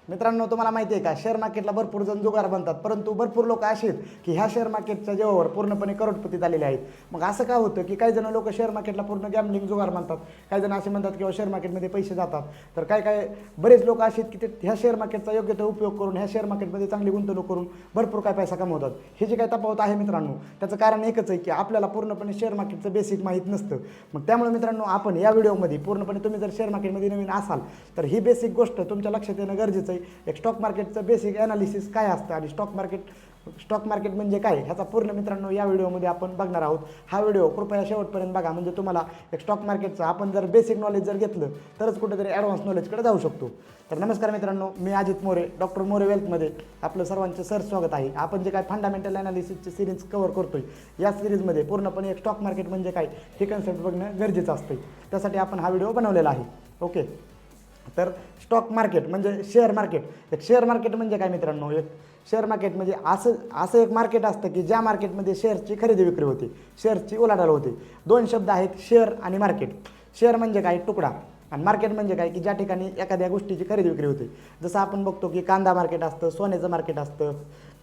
मित्रांनो, तुम्हाला माहिती आहे का, शेअर मार्केटला भरपूर जण जुगार बनतात, परंतु भरपूर लोक असे आहेत की ह्या शेअर मार्केटच्या जेव्हावर पूर्णपणे करोडपती झालेले आहेत. मग असं का होतं की काही जण लोक शेअर मार्केटला पूर्ण गॅम्बलिंग जुगार म्हणतात, काही जण असे म्हणतात किंवा शेअर मार्केटमध्ये पैसे जातात. तर काय बरेच लोक असे आहेत की ते ह्या शेअर मार्केटचा योग्य तो उपयोग करून ह्या शेअर मार्केटमध्ये चांगली गुंतवणूक करून भरपूर काय पैसा कमवतात. हे जे काय तफावत आहे मित्रांनो, त्याचं कारण एकच आहे की आपल्याला पूर्णपणे शेअर मार्केटचं बेसिक माहीत नसतं. मग त्यामुळे मित्रांनो, आपण या व्हिडिओमध्ये पूर्णपणे, तुम्ही जर शेअर मार्केटमध्ये नवीन असाल तर ही बेसिक गोष्ट तुमच्या लक्षात येणं गरजेचं आहे. एक स्टॉक मार्केटचं बेसिक ॲनालिसिस काय असतं आणि स्टॉक मार्केट म्हणजे काय, ह्याचा पूर्ण मित्रांनो या व्हिडिओमध्ये आपण बघणार आहोत. हा व्हिडिओ कृपया शेवटपर्यंत बघा, म्हणजे तुम्हाला एक स्टॉक मार्केटचं आपण जर बेसिक नॉलेज जर घेतलं तरच कुठेतरी ॲडव्हान्स नॉलेजकडे जाऊ शकतो. तर नमस्कार मित्रांनो, मी अजित मोरे, डॉक्टर मोरे वेल्थमध्ये आपलं सर्वांचं स्वागत आहे. आपण जे काय फंडामेंटल ॲनालिसिसची सिरीज कव्हर करतोय, या सिरीजमध्ये पूर्णपणे एक स्टॉक मार्केट म्हणजे काय हे कन्सेप्ट बघणं गरजेचं असतं. त्यासाठी आपण हा व्हिडिओ बनवलेला आहे. ओके, तर स्टॉक मार्केट म्हणजे शेअर मार्केट. एक शेअर मार्केट म्हणजे काय मित्रांनो, एक शेअर मार्केट म्हणजे असं एक मार्केट असतं की ज्या मार्केटमध्ये शेअरची खरेदी विक्री होते, शेअरची उलाढाल होते. दोन शब्द आहेत, शेअर आणि मार्केट. शेअर म्हणजे काय, तुकडा, आणि मार्केट म्हणजे काय की ज्या ठिकाणी एखाद्या गोष्टीची खरेदी विक्री होते. जसं आपण बघतो की कांदा मार्केट असतं, सोन्याचं मार्केट असतं,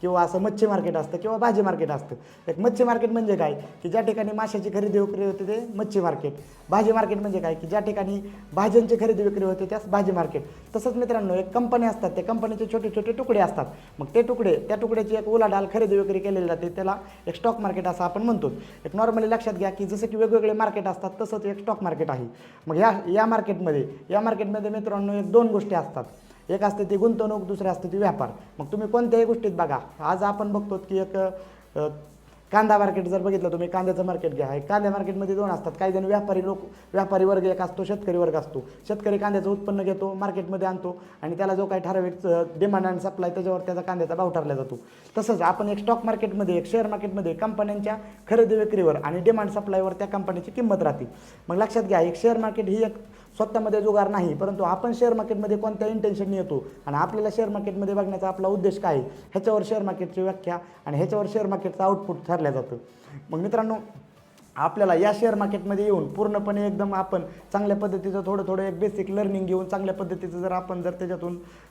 किंवा असं मच्छी मार्केट असतं, किंवा भाजी मार्केट असतं. एक मच्छी मार्केट म्हणजे काय की ज्या ठिकाणी माशाची खरेदी विक्री होते ते मच्छी मार्केट. भाजी मार्केट म्हणजे काय की ज्या ठिकाणी भाज्यांची खरेदी विक्री होते त्यास भाजी मार्केट. तसंच मित्रांनो, एक कंपनी असतात, त्या कंपनीचे छोटे छोटे तुकडे असतात. मग त्या तुकड्याची एक उलाढाल खरेदी विक्री केलेली जाते, त्याला एक स्टॉक मार्केट असं आपण म्हणतो. एक नॉर्मली लक्षात घ्या की जसं की वेगवेगळे मार्केट असतात तसंच एक स्टॉक मार्केट आहे. मग या मार्केटमध्ये मित्रांनो एक दोन गोष्टी असतात. एक असते ती गुंतवणूक, दुसरी असते ती व्यापार. मग तुम्ही कोणत्याही गोष्टीत बघा, आज आपण बघतो की एक कांदा मार्केट जर बघितलं तुम्ही, कांद्याचं मार्केट घ्या. कांद्या मार्केटमध्ये दोन असतात. काही जण व्यापारी वर्ग एक असतो, शेतकरी वर्ग असतो. शेतकरी कांद्याचं उत्पन्न घेतो, मार्केटमध्ये आणतो, आणि त्याला जो काही ठराविक डिमांड आणि सप्लाय त्याच्यावर त्याचा कांद्याचा भाव ठरला जातो. तसंच आपण एक स्टॉक मार्केटमध्ये, एक शेअर मार्केटमध्ये कंपन्यांच्या खरेदी विक्रीवर आणि डिमांड सप्लायवर त्या कंपनीची किंमत राहते. मग लक्षात घ्या, एक शेअर मार्केट ही एक स्वतःमध्ये जुगार नाही, परंतु आपण शेअर मार्केटमध्ये कोणत्या इंटेन्शनने येतो आणि आपल्याला शेअर मार्केटमध्ये बघण्याचा आपला उद्देश काय आहे, ह्याच्यावर शेअर मार्केटची व्याख्या आणि ह्याच्यावर शेअर मार्केटचं आउटपुट ठरलं जातं. मग मित्रांनो, आपल्याला या शेअर मार्केटमध्ये येऊन पूर्णपणे एकदम आपण चांगल्या पद्धतीचं थोडं एक बेसिक लर्निंग घेऊन चांगल्या पद्धतीचं जर आपण जर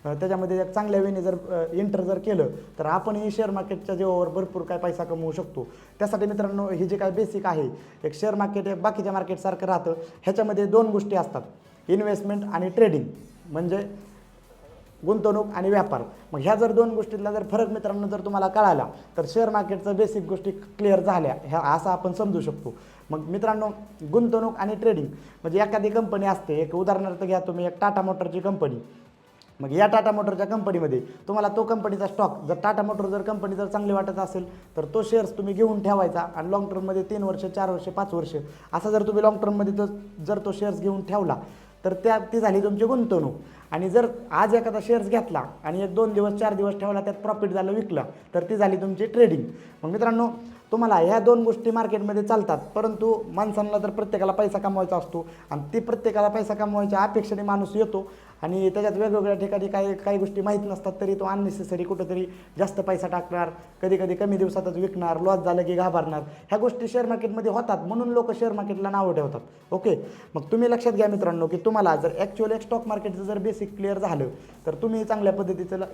त्याच्यामध्ये एक चांगल्या वेने जर एंटर जर केलं तर आपण ही शेअर मार्केटच्या जेव्हावर भरपूर काय पैसा कमवू शकतो. त्यासाठी मित्रांनो, हे जे काय बेसिक आहे, एक शेअर मार्केट एक बाकीच्या मार्केटसारखं राहतं. ह्याच्यामध्ये दोन गोष्टी असतात, इन्व्हेस्टमेंट आणि ट्रेडिंग, म्हणजे गुंतवणूक आणि व्यापार. मग ह्या जर दोन गोष्टीतला जर फरक मित्रांनो जर तुम्हाला कळाला तर शेअर मार्केटचं बेसिक गोष्टी क्लिअर झाल्या ह्या असं आपण समजू शकतो. मग मित्रांनो, गुंतवणूक आणि ट्रेडिंग म्हणजे एखादी कंपनी असते, एक उदाहरणार्थ घ्या तुम्ही, एक टाटा मोटरची कंपनी. मग या टाटा मोटरच्या कंपनीमध्ये तुम्हाला तो कंपनीचा स्टॉक, जर टाटा मोटर जर कंपनी जर चांगली वाटत असेल तर तो शेअर्स तुम्ही घेऊन ठेवायचा, आणि लॉंग टर्ममध्ये 3 वर्ष, 4 वर्ष, 5 वर्ष असा जर तुम्ही लॉंग टर्ममध्ये जर तो शेअर्स घेऊन ठेवला तर ती झाली तुमची गुंतवणूक. आणि जर आज एखादा शेअर्स घेतला आणि 1-2 दिवस, 4 दिवस ठेवला, त्यात प्रॉफिट झालं, विकला, तर ती झाली तुमची ट्रेडिंग. मग मित्रांनो, तुम्हाला ह्या दोन गोष्टी मार्केटमध्ये चालतात, परंतु माणसांना तर प्रत्येकाला पैसा कमवायचा असतो, आणि ती प्रत्येकाला पैसा कमवायच्या अपेक्षेने माणूस येतो, आणि त्याच्यात वेगवेगळ्या ठिकाणी काही गोष्टी माहीत नसतात, तरी तो अननेसेसरी कुठंतरी जास्त पैसा टाकणार, कधी कमी दिवसातच विकणार, लॉस झालं की घाबरणार. ह्या गोष्टी शेअर मार्केटमध्ये होतात, म्हणून लोक शेअर मार्केटला नावं ठेवतात. ओके, मग तुम्ही लक्षात घ्या मित्रांनो की तुम्हाला जर ॲक्च्युअली एक स्टॉक मार्केटचं जर बेसिक क्लिअर झालं तर तुम्ही चांगल्या पद्धतीचं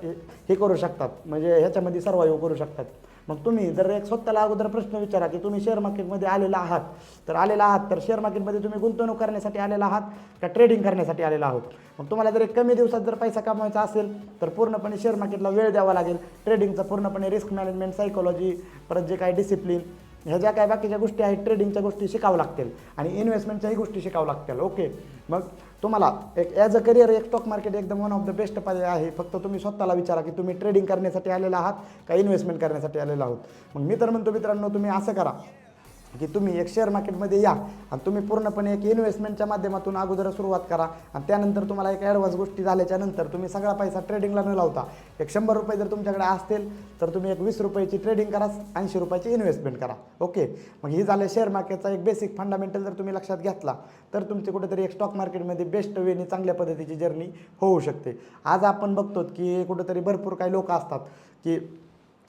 हे करू शकतात, म्हणजे ह्याच्यामध्ये सर्वाइव्ह करू शकतात. मग तुम्ही जर एक स्वतःला अगोदर प्रश्न विचारा की तुम्ही शेअर मार्केटमध्ये आलेला आहात तर शेअर मार्केटमध्ये तुम्ही गुंतवणूक करण्यासाठी आलेला आहात का ट्रेडिंग करण्यासाठी आलेला आहात. मग तुम्हाला जर एक कमी दिवसात जर पैसा कमवायचा असेल तर पूर्णपणे शेअर मार्केटला वेळ द्यावा लागेल. ट्रेडिंगचं पूर्णपणे रिस्क मॅनेजमेंट, सायकोलॉजी, परत जे काही डिसिप्लिन, ह्या ज्या काय बाकीच्या गोष्टी आहेत, ट्रेडिंगच्या गोष्टी शिकावं लागतील, आणि इन्व्हेस्टमेंटच्याही गोष्टी शिकावं लागतील. ओके, मग तुम्हाला एक ॲज अ करिअर एक स्टॉक मार्केट एकदम वन ऑफ द बेस्ट पर्याय आहे. फक्त तुम्ही स्वतःला विचारा की तुम्ही ट्रेडिंग करण्यासाठी आलेला आहात का इन्व्हेस्टमेंट करण्यासाठी आलेला आहोत. मग मी तर म्हणतो मित्रांनो, तुम्ही असं करा की तुम्ही एक शेअर मार्केटमध्ये या आणि तुम्ही पूर्णपणे एक इन्व्हेस्टमेंटच्या माध्यमातून अगोदर सुरुवात करा, आणि त्यानंतर तुम्हाला एक ॲडव्हान्स गोष्टी झाल्याच्या नंतर तुम्ही सगळा पैसा ट्रेडिंगला न लावता एक 100 रुपये जर तुमच्याकडे असतील तर तुम्ही एक 20 रुपयाची ट्रेडिंग करा, 80 रुपयाची इन्व्हेस्टमेंट करा. ओके, मग ही झालं शेअर मार्केटचा एक बेसिक फंडामेंटल. जर तुम्ही लक्षात घेतला तर तुमची कुठेतरी एक स्टॉक मार्केटमध्ये बेस्ट वेने चांगल्या पद्धतीची जर्नी होऊ शकते. आज आपण बघतो की कुठेतरी भरपूर काही लोक असतात की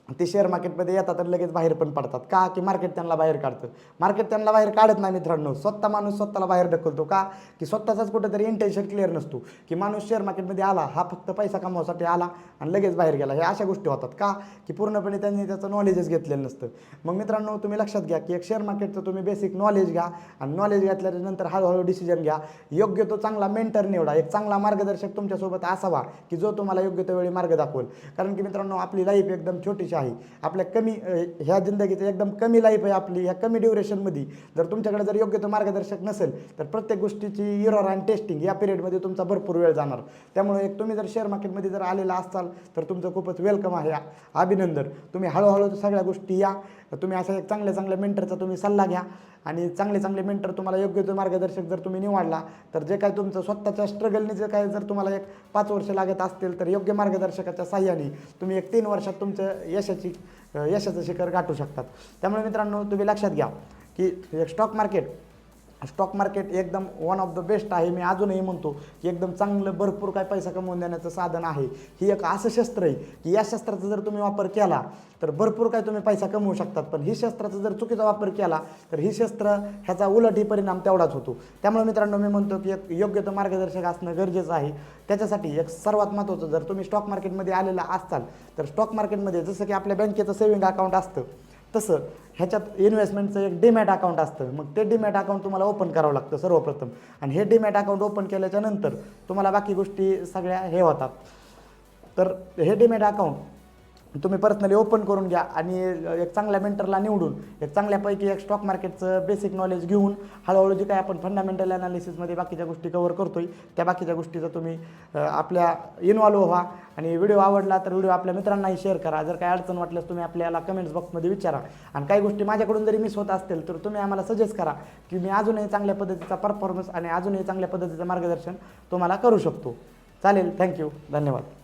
ते शेअर मार्केटमध्ये येतात आणि लगेच बाहेर पण पडतात. का की मार्केट त्यांना बाहेर काढतं. मार्केट त्यांना बाहेर काढत नाही मित्रांनो, स्वतः माणूस स्वतःला बाहेर ढकलतो. का की स्वतःचाच कुठेतरी इंटेन्शन क्लिअर नसतो, की माणूस शेअर मार्केटमध्ये आला हा फक्त पैसा कमवासाठी आला आणि लगेच बाहेर गेला. हे अशा गोष्टी होतात. का की पूर्णपणे त्यांनी त्याचं नॉलेजच घेतलेलं नसतं. मग मित्रांनो तुम्ही लक्षात घ्या की एक शेअर मार्केटचं तुम्ही बेसिक नॉलेज घ्या आणि नॉलेज घेतल्यानंतर हळूहळू डिसिजन घ्या. योग्य तो चांगला मेंटर निवडा, एक चांगला मार्गदर्शक तुमच्यासोबत असावा की जो तुम्हाला योग्य त्या वेळी मार्ग दाखवेल. कारण की मित्रांनो आपली लाईफ एकदम छोटीशी आहे. आपल्या कमी ह्या जिंदगीचं एकदम कमी लाईफ आहे आपली. ह्या कमी ड्युरेशनमध्ये जर तुमच्याकडे जर योग्य तो मार्गदर्शक नसेल तर प्रत्येक गोष्टीची इरर आणि टेस्टिंग या पिरियडमध्ये तुमचा भरपूर वेळ जाणार. त्यामुळे एक तुम्ही जर शेअर मार्केटमध्ये जर आलेला असाल तर तुमचं खूपच वेलकम आहे, अभिनंदन. तुम्ही हळूहळू सगळ्या गोष्टी या. तुम्ही अशा एक चांगल्या मेंटरचा तुम्ही सल्ला घ्या आणि चांगले मेंटर तुम्हाला योग्य तो मार्गदर्शक जर तुम्ही निवडला तर जे काय तुमचं स्वतःच्या स्ट्रगलने जे काय जर तुम्हाला एक 5 वर्ष लागत असतील तर योग्य मार्गदर्शकाच्या साह्याने तुम्ही एक 3 वर्षात तुमचं यशाचं शिखर गाठू शकतात. त्यामुळे मित्रांनो तुम्ही लक्षात घ्या की एक स्टॉक मार्केट एकदम वन ऑफ द बेस्ट आहे. मी अजूनही म्हणतो की एकदम चांगलं भरपूर काय पैसा कमवून देण्याचं साधन आहे. ही एक असं शस्त्र आहे की या शस्त्राचा जर तुम्ही वापर केला तर भरपूर काय तुम्ही पैसा कमवू शकतात. पण ही शस्त्राचा जर चुकीचा वापर केला तर ही शस्त्र ह्याचा उलटही परिणाम तेवढाच होतो. त्यामुळे मित्रांनो मी म्हणतो की एक योग्य तो मार्गदर्शक असणं गरजेचं आहे. त्याच्यासाठी एक सर्वात महत्त्वाचं, जर तुम्ही स्टॉक मार्केटमध्ये आलेला असाल तर स्टॉक मार्केटमध्ये जसं की आपल्या बँकेचं सेविंग अकाउंट असतं तसं ह्याच्यात इन्व्हेस्टमेंटचं एक डीमॅट अकाउंट असतं. मग ते डीमॅट अकाउंट तुम्हाला ओपन करावं लागतं सर्वप्रथम. आणि हे डीमॅट अकाउंट ओपन केल्याच्या नंतर तुम्हाला बाकी गोष्टी सगळ्या हे होतात. तर हे डीमॅट अकाउंट तुम्ही पर्सनली ओपन करून घ्या आणि एक चांगल्या मेंटरला निवडून एक चांगल्यापैकी एक स्टॉक मार्केटचं बेसिक नॉलेज घेऊन हळूहळू जे काय आपण फंडामेंटल ॲनालिसिसमध्ये बाकीच्या गोष्टी कव्हर करतोय त्या बाकीच्या गोष्टीचा तुम्ही आपल्या इन्व्हॉल्व व्हा. आणि व्हिडिओ आवडला तर व्हिडिओ आपल्या मित्रांनाही शेअर करा. जर काही अडचण वाटल्यास तुम्ही आपल्याला कमेंट्स बॉक्समध्ये विचारा. आणि काही गोष्टी माझ्याकडून जरी मिस होत असतील तर तुम्ही आम्हाला सजेस्ट करा की मी अजूनही चांगल्या पद्धतीचा परफॉर्मन्स आणि अजूनही चांगल्या पद्धतीचं मार्गदर्शन तुम्हाला करू शकतो. चालेल. थँक्यू. धन्यवाद.